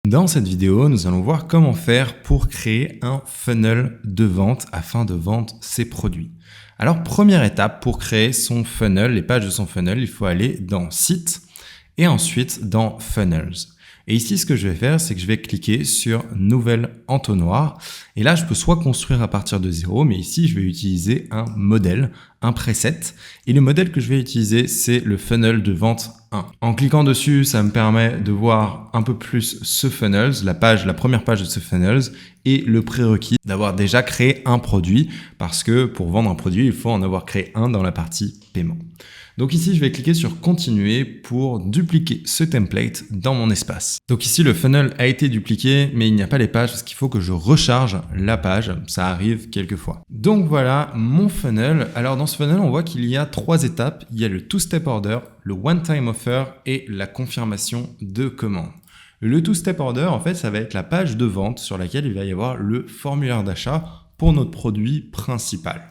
Dans cette vidéo, nous allons voir comment faire pour créer un funnel de vente afin de vendre ses produits. Alors, première étape, pour créer son funnel, les pages de son funnel, il faut aller dans Site et ensuite dans Funnels. Et ici, ce que je vais faire, c'est que je vais cliquer sur Nouvelle entonnoir. Et là, je peux soit construire à partir de zéro, mais ici, je vais utiliser un modèle, un preset. Et le modèle que je vais utiliser, c'est le funnel de vente 1. En cliquant dessus, ça me permet de voir un peu plus ce funnels, la première page de ce funnels et le prérequis d'avoir déjà créé un produit parce que pour vendre un produit, il faut en avoir créé un dans la partie paiement. Donc ici, je vais cliquer sur continuer pour dupliquer ce template dans mon espace. Donc ici, le funnel a été dupliqué, mais il n'y a pas les pages parce qu'il faut que je recharge la page. Ça arrive quelquefois. Donc voilà mon funnel. Alors dans ce funnel, on voit qu'il y a 3 étapes. Il y a le two-step order, le one-time offer et la confirmation de commande. Le two-step order, en fait, ça va être la page de vente sur laquelle il va y avoir le formulaire d'achat pour notre produit principal.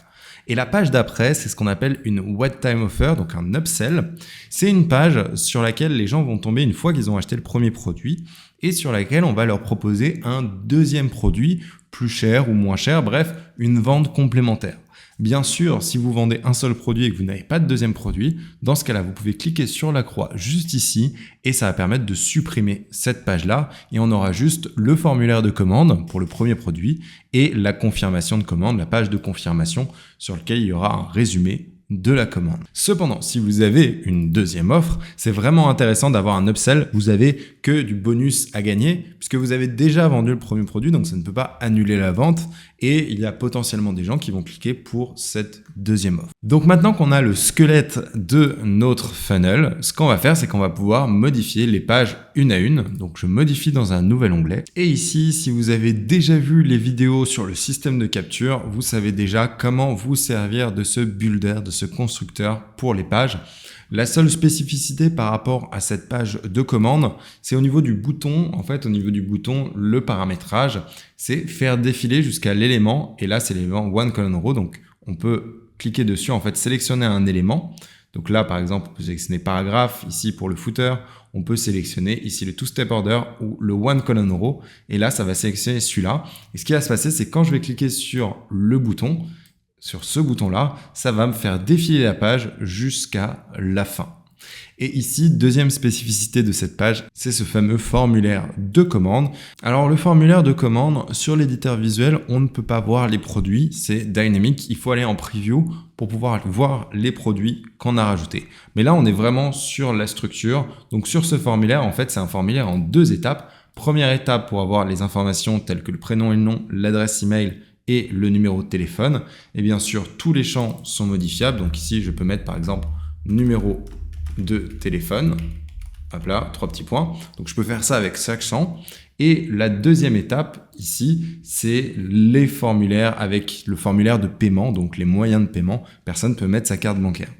Et la page d'après, c'est ce qu'on appelle une one-time offer, donc un upsell. C'est une page sur laquelle les gens vont tomber une fois qu'ils ont acheté le premier produit et sur laquelle on va leur proposer un deuxième produit plus cher ou moins cher, bref, une vente complémentaire. Bien sûr, si vous vendez un seul produit et que vous n'avez pas de deuxième produit, dans ce cas-là, vous pouvez cliquer sur la croix juste ici et ça va permettre de supprimer cette page-là et on aura juste le formulaire de commande pour le premier produit et la confirmation de commande, la page de confirmation sur laquelle il y aura un résumé de la commande. Cependant, si vous avez une deuxième offre, c'est vraiment intéressant d'avoir un upsell. Vous avez que du bonus à gagner puisque vous avez déjà vendu le premier produit, donc ça ne peut pas annuler la vente et il y a potentiellement des gens qui vont cliquer pour cette deuxième offre. Donc maintenant qu'on a le squelette de notre funnel, ce qu'on va faire, c'est qu'on va pouvoir modifier les pages une à une. Donc je modifie dans un nouvel onglet. Et ici, si vous avez déjà vu les vidéos sur le système de capture, vous savez déjà comment vous servir de ce builder, de ce constructeur pour les pages. La seule spécificité par rapport à cette page de commande, c'est au niveau du bouton. En fait, au niveau du bouton, le paramétrage, c'est faire défiler jusqu'à l'élément. Et là, c'est l'élément one column row. Donc, on peut cliquer dessus, en fait, sélectionner un élément. Donc là, par exemple, on peut sélectionner paragraphe. Ici, pour le footer, on peut sélectionner ici le two-step order ou le one column row. Et là, ça va sélectionner celui-là. Et ce qui va se passer, c'est quand je vais cliquer sur le bouton, sur ce bouton-là, ça va me faire défiler la page jusqu'à la fin. Et ici, deuxième spécificité de cette page, c'est ce fameux formulaire de commande. Alors, le formulaire de commande, sur l'éditeur visuel, on ne peut pas voir les produits, c'est dynamique. Il faut aller en preview pour pouvoir voir les produits qu'on a rajoutés. Mais là, on est vraiment sur la structure. Donc, sur ce formulaire, en fait, c'est un formulaire en 2 étapes. Première étape pour avoir les informations telles que le prénom et le nom, l'adresse email et le numéro de téléphone. Et bien sûr, tous les champs sont modifiables. Donc ici, je peux mettre par exemple numéro de téléphone. Hop là, 3 petits points. Donc je peux faire ça avec chaque champ. Et la deuxième étape ici, c'est les formulaires avec le formulaire de paiement, donc les moyens de paiement. Personne peut mettre sa carte bancaire.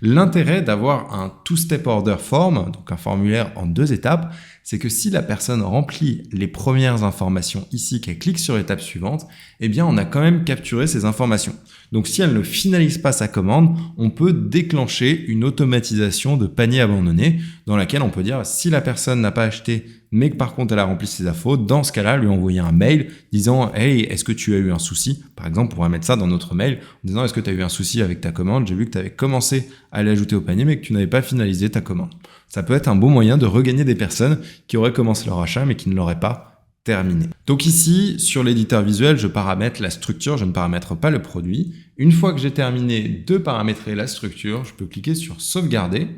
L'intérêt d'avoir un two-step order form, donc un formulaire en 2 étapes, c'est que si la personne remplit les premières informations ici, qu'elle clique sur l'étape suivante, eh bien on a quand même capturé ces informations. Donc si elle ne finalise pas sa commande, on peut déclencher une automatisation de panier abandonné dans laquelle on peut dire si la personne n'a pas acheté mais que par contre elle a rempli ses infos, dans ce cas-là, lui envoyer un mail disant « Hey, est-ce que tu as eu un souci ?» Par exemple, on pourrait mettre ça dans notre mail en disant « Est-ce que tu as eu un souci avec ta commande? J'ai vu que tu avais commencé à l'ajouter au panier mais que tu n'avais pas finalisé ta commande. » Ça peut être un bon moyen de regagner des personnes qui auraient commencé leur achat mais qui ne l'auraient pas terminé. Donc ici, sur l'éditeur visuel, je paramètre la structure, je ne paramètre pas le produit. Une fois que j'ai terminé de paramétrer la structure, je peux cliquer sur « Sauvegarder ».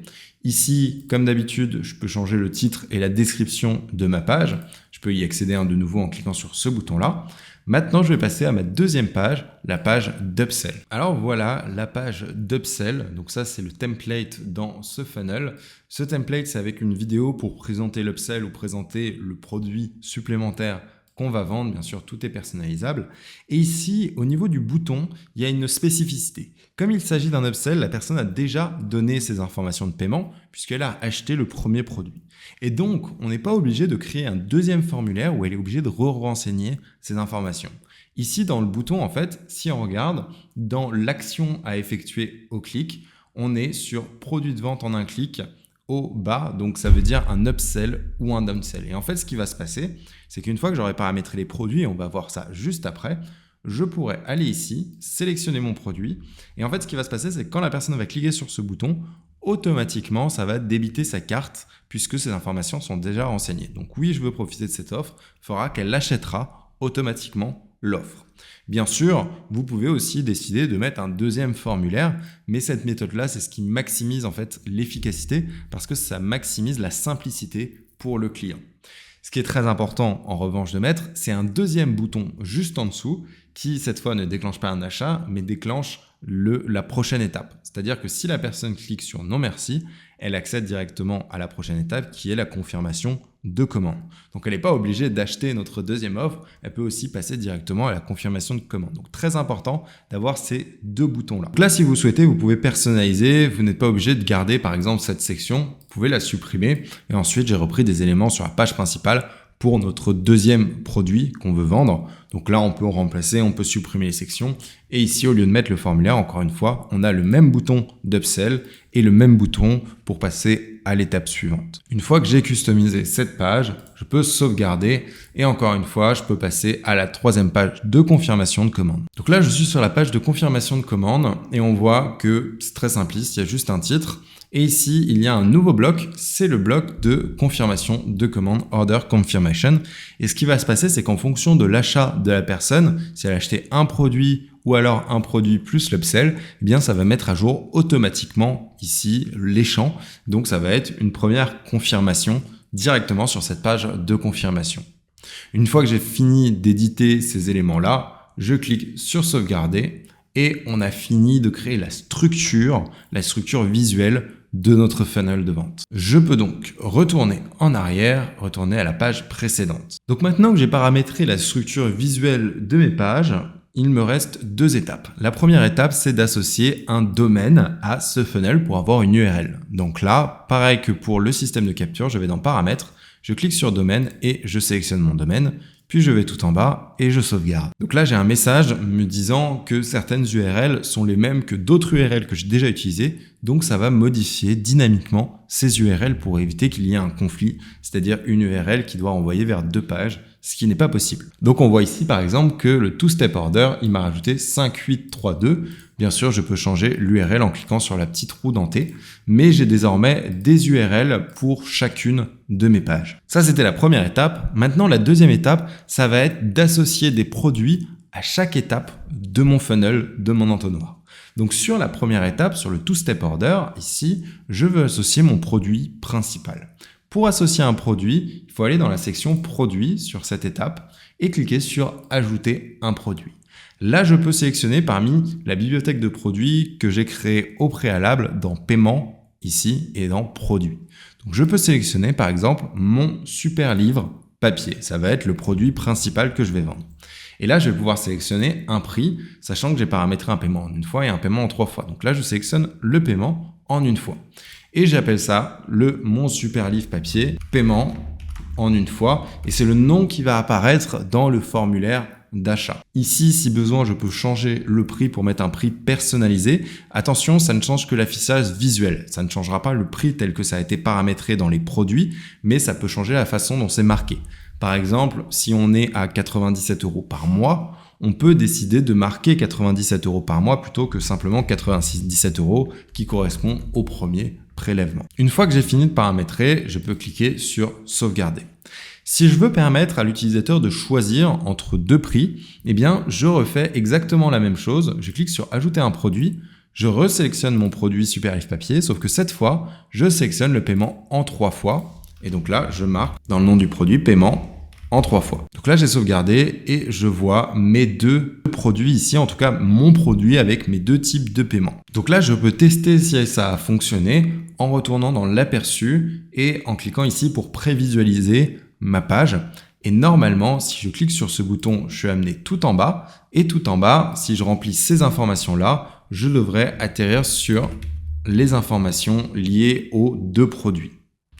Ici, comme d'habitude, je peux changer le titre et la description de ma page. Je peux y accéder de nouveau en cliquant sur ce bouton-là. Maintenant, je vais passer à ma deuxième page, la page d'upsell. Alors voilà la page d'upsell. Donc ça, c'est le template dans ce funnel. Ce template, c'est avec une vidéo pour présenter l'upsell ou présenter le produit supplémentaire qu'on va vendre. Bien sûr, tout est personnalisable. Et ici, au niveau du bouton, il y a une spécificité. Comme il s'agit d'un upsell, la personne a déjà donné ses informations de paiement puisqu'elle a acheté le premier produit. Et donc, on n'est pas obligé de créer un deuxième formulaire où elle est obligée de renseigner ses informations. Ici, dans le bouton, en fait, si on regarde, dans l'action à effectuer au clic, on est sur produit de vente en un clic au bas, donc ça veut dire un upsell ou un downsell. Et en fait, ce qui va se passer, c'est qu'une fois que j'aurai paramétré les produits, on va voir ça juste après, je pourrais aller ici, sélectionner mon produit, et en fait, ce qui va se passer, c'est que quand la personne va cliquer sur ce bouton, automatiquement, ça va débiter sa carte puisque ces informations sont déjà renseignées. Donc oui, je veux profiter de cette offre, fera qu'elle achètera automatiquement l'offre. Bien sûr, vous pouvez aussi décider de mettre un deuxième formulaire, mais cette méthode-là, c'est ce qui maximise en fait l'efficacité parce que ça maximise la simplicité pour le client. Ce qui est très important en revanche de mettre, c'est un deuxième bouton juste en dessous qui cette fois ne déclenche pas un achat, mais déclenche la prochaine étape. C'est-à-dire que si la personne clique sur non merci, elle accède directement à la prochaine étape qui est la confirmation de commande. Donc elle n'est pas obligée d'acheter notre deuxième offre, elle peut aussi passer directement à la confirmation de commande. Donc très important d'avoir ces deux boutons-là. Donc là, si vous souhaitez, vous pouvez personnaliser, vous n'êtes pas obligé de garder par exemple cette section, vous pouvez la supprimer et ensuite j'ai repris des éléments sur la page principale pour notre deuxième produit qu'on veut vendre. Donc là, on peut remplacer, on peut supprimer les sections. Et ici, au lieu de mettre le formulaire, encore une fois, on a le même bouton d'upsell et le même bouton pour passer à l'étape suivante. Une fois que j'ai customisé cette page, je peux sauvegarder et encore une fois, je peux passer à la troisième page de confirmation de commande. Donc là, je suis sur la page de confirmation de commande et on voit que c'est très simpliste, il y a juste un titre. Et ici, il y a un nouveau bloc, c'est le bloc de confirmation de commande, Order Confirmation. Et ce qui va se passer, c'est qu'en fonction de l'achat de la personne, si elle a acheté un produit ou alors un produit plus l'upsell, eh bien ça va mettre à jour automatiquement ici les champs. Donc ça va être une première confirmation directement sur cette page de confirmation. Une fois que j'ai fini d'éditer ces éléments-là, je clique sur sauvegarder et on a fini de créer la structure visuelle de notre funnel de vente. Je peux donc retourner en arrière, retourner à la page précédente. Donc maintenant que j'ai paramétré la structure visuelle de mes pages, il me reste deux étapes. La première étape, c'est d'associer un domaine à ce funnel pour avoir une URL. Donc là, pareil que pour le système de capture, je vais dans Paramètres, je clique sur Domaine et je sélectionne mon domaine. Puis je vais tout en bas et je sauvegarde. Donc là, j'ai un message me disant que certaines URL sont les mêmes que d'autres URL que j'ai déjà utilisées. Donc ça va modifier dynamiquement ces URL pour éviter qu'il y ait un conflit, c'est-à-dire une URL qui doit envoyer vers deux pages, ce qui n'est pas possible. Donc on voit ici par exemple que le two-step order, il m'a rajouté 5832. Bien sûr, je peux changer l'URL en cliquant sur la petite roue dentée, mais j'ai désormais des URL pour chacune de mes pages. Ça, c'était la première étape. Maintenant, la deuxième étape, ça va être d'associer des produits à chaque étape de mon funnel, de mon entonnoir. Donc sur la première étape, sur le two-step order, ici, je veux associer mon produit principal. Pour associer un produit, il faut aller dans la section produits sur cette étape et cliquer sur ajouter un produit. Là, je peux sélectionner parmi la bibliothèque de produits que j'ai créée au préalable dans paiement ici et dans produits. Donc je peux sélectionner par exemple mon super livre papier. Ça va être le produit principal que je vais vendre. Et là, je vais pouvoir sélectionner un prix, sachant que j'ai paramétré un paiement en une fois et un paiement en 3 fois. Donc là, je sélectionne le paiement en une fois. Et j'appelle ça mon super livre papier, paiement en une fois. Et c'est le nom qui va apparaître dans le formulaire d'achat. Ici, si besoin, je peux changer le prix pour mettre un prix personnalisé. Attention, ça ne change que l'affichage visuel. Ça ne changera pas le prix tel que ça a été paramétré dans les produits, mais ça peut changer la façon dont c'est marqué. Par exemple, si on est à 97 € par mois, on peut décider de marquer 97 € par mois plutôt que simplement 97 € qui correspond au premier prélèvement. Une fois que j'ai fini de paramétrer, je peux cliquer sur sauvegarder. Si je veux permettre à l'utilisateur de choisir entre deux prix, eh bien, je refais exactement la même chose. Je clique sur ajouter un produit, je resélectionne mon produit super livre papier, sauf que cette fois, je sélectionne le paiement en 3 fois. Et donc là, je marque dans le nom du produit paiement en 3 fois. Donc là, j'ai sauvegardé et je vois mes deux produits ici, en tout cas mon produit avec mes deux types de paiement. Donc là, je peux tester si ça a fonctionné en retournant dans l'aperçu et en cliquant ici pour prévisualiser ma page. Et normalement, si je clique sur ce bouton, je suis amené tout en bas. Et tout en bas, si je remplis ces informations-là, je devrais atterrir sur les informations liées aux deux produits.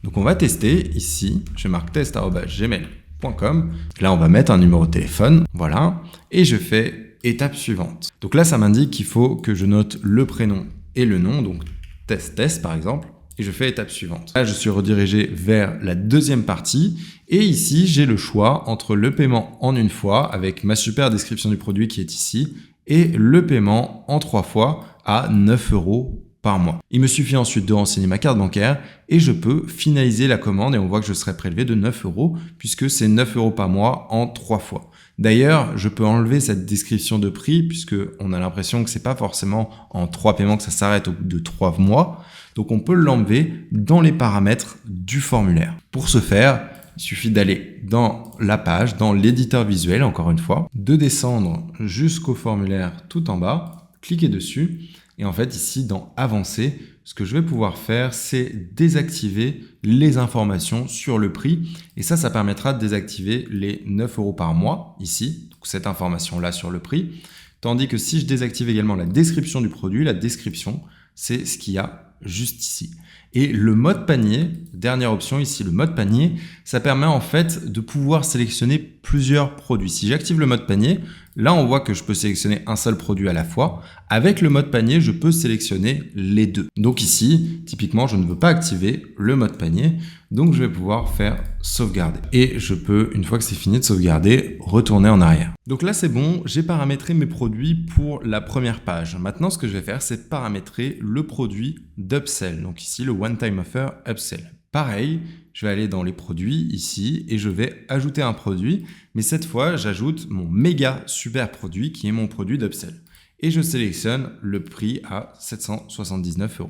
Donc on va tester ici. Je marque test@gmail.com. Là, on va mettre un numéro de téléphone. Voilà. Et je fais étape suivante. Donc là, ça m'indique qu'il faut que je note le prénom et le nom. Donc test par exemple. et je fais étape suivante. Là, je suis redirigé vers la deuxième partie et ici, j'ai le choix entre le paiement en une fois avec ma super description du produit qui est ici et le paiement en 3 fois à 9 € par mois. Il me suffit ensuite de renseigner ma carte bancaire et je peux finaliser la commande et on voit que je serai prélevé de 9 € puisque c'est 9 € par mois en 3 fois. D'ailleurs, je peux enlever cette description de prix puisque on a l'impression que c'est pas forcément en 3 paiements que ça s'arrête au bout de 3 mois. Donc on peut l'enlever dans les paramètres du formulaire. Pour ce faire, il suffit d'aller dans la page, dans l'éditeur visuel encore une fois, de descendre jusqu'au formulaire tout en bas, cliquer dessus. Et en fait, ici, dans Avancer, ce que je vais pouvoir faire, c'est désactiver les informations sur le prix. Et ça permettra de désactiver les 9 € par mois, ici, donc cette information-là sur le prix. Tandis que si je désactive également la description du produit, la description, c'est ce qu'il y a juste ici. Et le mode panier, dernière option ici, le mode panier, ça permet en fait de pouvoir sélectionner plusieurs produits. Si j'active le mode panier, là on voit que je peux sélectionner un seul produit à la fois. Avec le mode panier, je peux sélectionner les deux. Donc ici, typiquement, je ne veux pas activer le mode panier, donc je vais pouvoir faire sauvegarder. Et je peux, une fois que c'est fini de sauvegarder, retourner en arrière. Donc là c'est bon, j'ai paramétré mes produits pour la première page. Maintenant ce que je vais faire, c'est paramétrer le produit d'upsell. Donc ici le One Time Offer Upsell. Pareil, je vais aller dans les produits ici et je vais ajouter un produit, mais cette fois j'ajoute mon méga super produit qui est mon produit d'upsell. Et je sélectionne le prix à 779 €.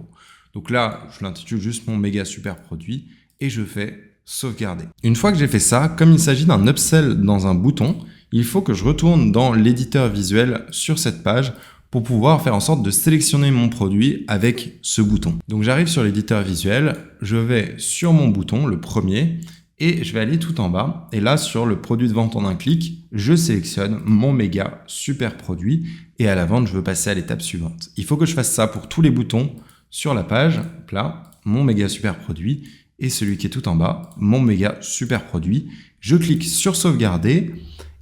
Donc là, je l'intitule juste mon méga super produit et je fais sauvegarder. Une fois que j'ai fait ça, comme il s'agit d'un upsell dans un bouton, il faut que je retourne dans l'éditeur visuel sur cette page pour pouvoir faire en sorte de sélectionner mon produit avec ce bouton. Donc j'arrive sur l'éditeur visuel, je vais sur mon bouton, le premier, et je vais aller tout en bas. Et là, sur le produit de vente en un clic, je sélectionne mon méga super produit. Et à la vente, je veux passer à l'étape suivante. Il faut que je fasse ça pour tous les boutons sur la page. Là, mon méga super produit. Et celui qui est tout en bas, mon méga super produit. Je clique sur sauvegarder.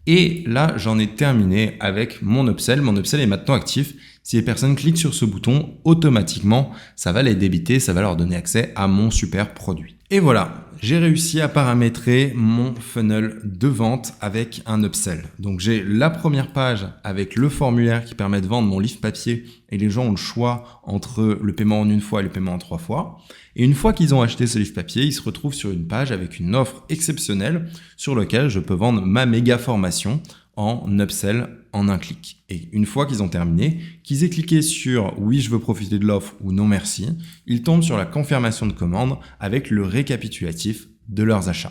Et là, j'en ai terminé avec mon upsell. Mon upsell est maintenant actif. Si les personnes cliquent sur ce bouton, automatiquement, ça va les débiter, ça va leur donner accès à mon super produit. Et voilà, j'ai réussi à paramétrer mon funnel de vente avec un upsell. Donc j'ai la première page avec le formulaire qui permet de vendre mon livre papier et les gens ont le choix entre le paiement en une fois et le paiement en 3 fois. Et une fois qu'ils ont acheté ce livre papier, ils se retrouvent sur une page avec une offre exceptionnelle sur laquelle je peux vendre ma méga formation en upsell en un clic. Et une fois qu'ils ont terminé, qu'ils aient cliqué sur « Oui, je veux profiter de l'offre » ou « Non, merci », ils tombent sur la confirmation de commande avec le récapitulatif de leurs achats.